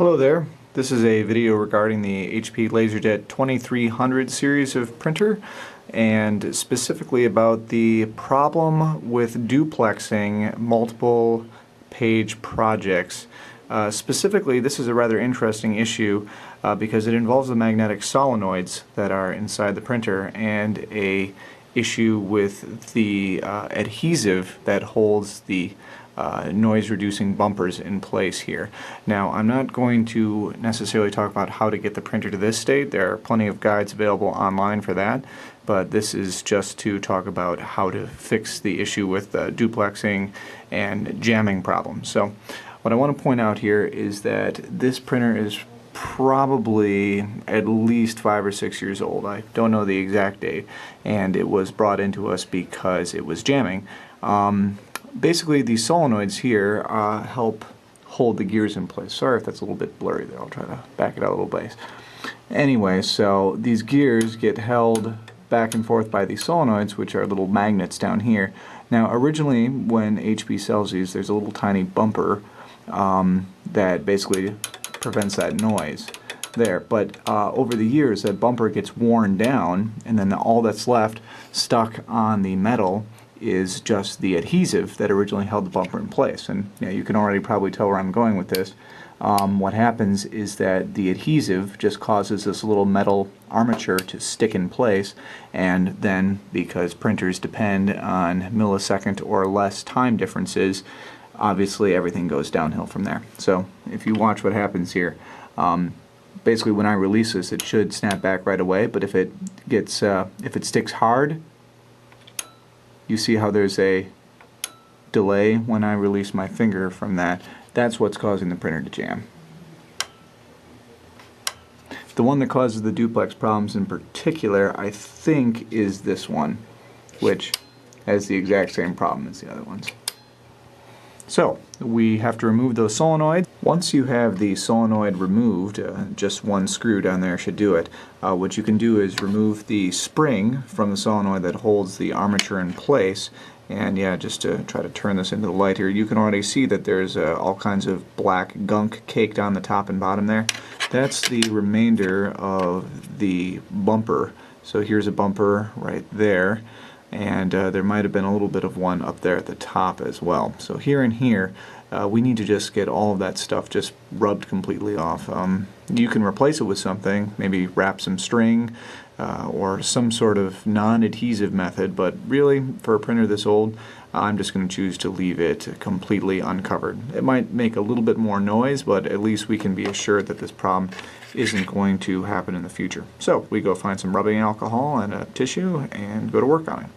Hello there. This is a video regarding the HP LaserJet 2300 series of printer, and specifically about the problem with duplexing multiple page projects. Specifically, this is a rather interesting issue because it involves the magnetic solenoids that are inside the printer and a issue with the adhesive that holds the noise-reducing bumpers in place here. Now, I'm not going to necessarily talk about how to get the printer to this state. There are plenty of guides available online for that, but this is just to talk about how to fix the issue with duplexing and jamming problems. So, what I want to point out here is that this printer is probably at least 5 or 6 years old. I don't know the exact date, and it was brought into us because it was jamming. Basically, these solenoids here help hold the gears in place. Sorry if that's a little bit blurry there. I'll try to back it out a little bit. Anyway, so these gears get held back and forth by these solenoids, which are little magnets down here. Now, originally, when HP sells these, there's a little tiny bumper that basically prevents that noise there. But over the years, that bumper gets worn down, and then all that's left stuck on the metal is just the adhesive that originally held the bumper in place. And you can already probably tell where I'm going with this. What happens is that the adhesive just causes this little metal armature to stick in place, and then because printers depend on millisecond or less time differences, obviously everything goes downhill from there. So if you watch what happens here, basically when I release this, it should snap back right away, but if it sticks hard, you see how there's a delay when I release my finger from that. That's what's causing the printer to jam. The one that causes the duplex problems in particular, I think, is this one, which has the exact same problem as the other ones. So, we have to remove those solenoids. Once you have the solenoid removed, just one screw down there should do it. What you can do is remove the spring from the solenoid that holds the armature in place. And yeah, just to try to turn this into the light here, you can already see that there's all kinds of black gunk caked on the top and bottom there. That's the remainder of the bumper. So here's a bumper right there. And there might have been a little bit of one up there at the top as well. So here and here, we need to just get all of that stuff just rubbed completely off. You can replace it with something, maybe wrap some string or some sort of non-adhesive method, but really, for a printer this old, I'm just going to choose to leave it completely uncovered. It might make a little bit more noise, but at least we can be assured that this problem isn't going to happen in the future. So we go find some rubbing alcohol and a tissue and go to work on it.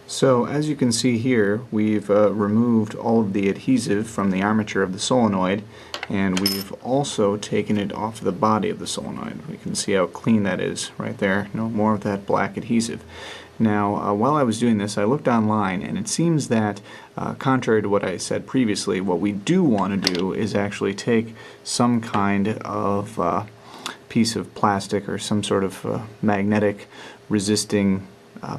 So as you can see here, we've removed all of the adhesive from the armature of the solenoid, and we've also taken it off the body of the solenoid. We can see how clean that is right there. No more of that black adhesive. Now, while I was doing this, I looked online, and it seems that, contrary to what I said previously, what we do want to do is actually take some kind of piece of plastic or some sort of magnetic resisting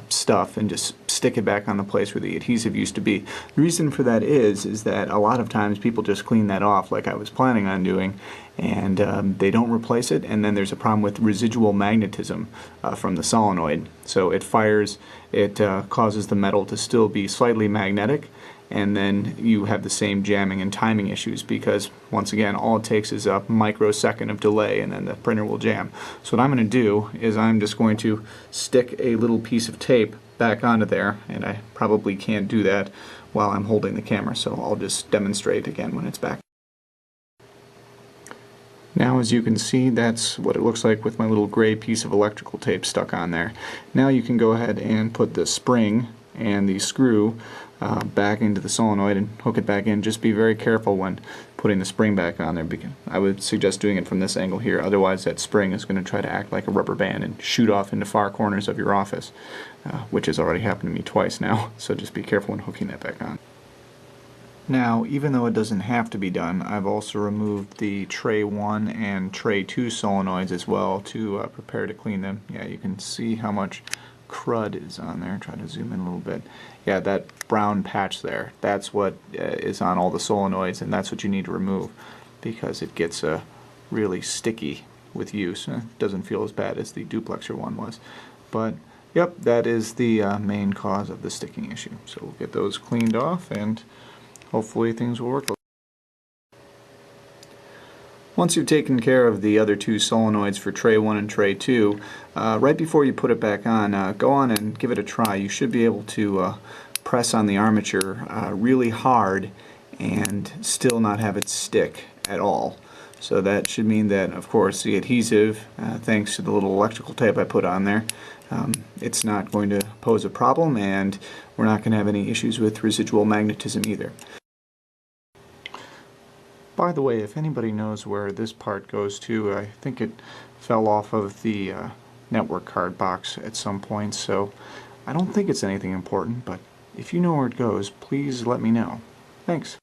stuff and just stick it back on the place where the adhesive used to be. The reason for that is that a lot of times people just clean that off like I was planning on doing, and they don't replace it, and then there's a problem with residual magnetism from the solenoid. So it fires, it causes the metal to still be slightly magnetic, and then you have the same jamming and timing issues because, once again, all it takes is a microsecond of delay and then the printer will jam. So what I'm going to do is I'm just going to stick a little piece of tape back onto there, and I probably can't do that while I'm holding the camera, so I'll just demonstrate again when it's back. Now, as you can see, that's what it looks like with my little gray piece of electrical tape stuck on there. Now you can go ahead and put the spring and the screw back into the solenoid and hook it back in. Just be very careful when putting the spring back on there, because I would suggest doing it from this angle here, otherwise that spring is going to try to act like a rubber band and shoot off into far corners of your office, which has already happened to me twice now, so just be careful when hooking that back on. Now, even though it doesn't have to be done, I've also removed the tray 1 and tray 2 solenoids as well to prepare to clean them. Yeah, you can see how much crud is on there. Try to zoom in a little bit. Yeah, that brown patch there, that's what is on all the solenoids, and that's what you need to remove because it gets really sticky with use. It doesn't feel as bad as the duplexer one was. But yep, that is the main cause of the sticking issue. So we'll get those cleaned off and hopefully things will work. Once you've taken care of the other two solenoids for tray 1 and tray 2, right before you put it back on, go on and give it a try. You should be able to press on the armature really hard and still not have it stick at all. So that should mean that, of course, the adhesive, thanks to the little electrical tape I put on there, it's not going to pose a problem, and we're not going to have any issues with residual magnetism either. By the way, if anybody knows where this part goes to, I think it fell off of the network card box at some point, so I don't think it's anything important, but if you know where it goes, please let me know. Thanks.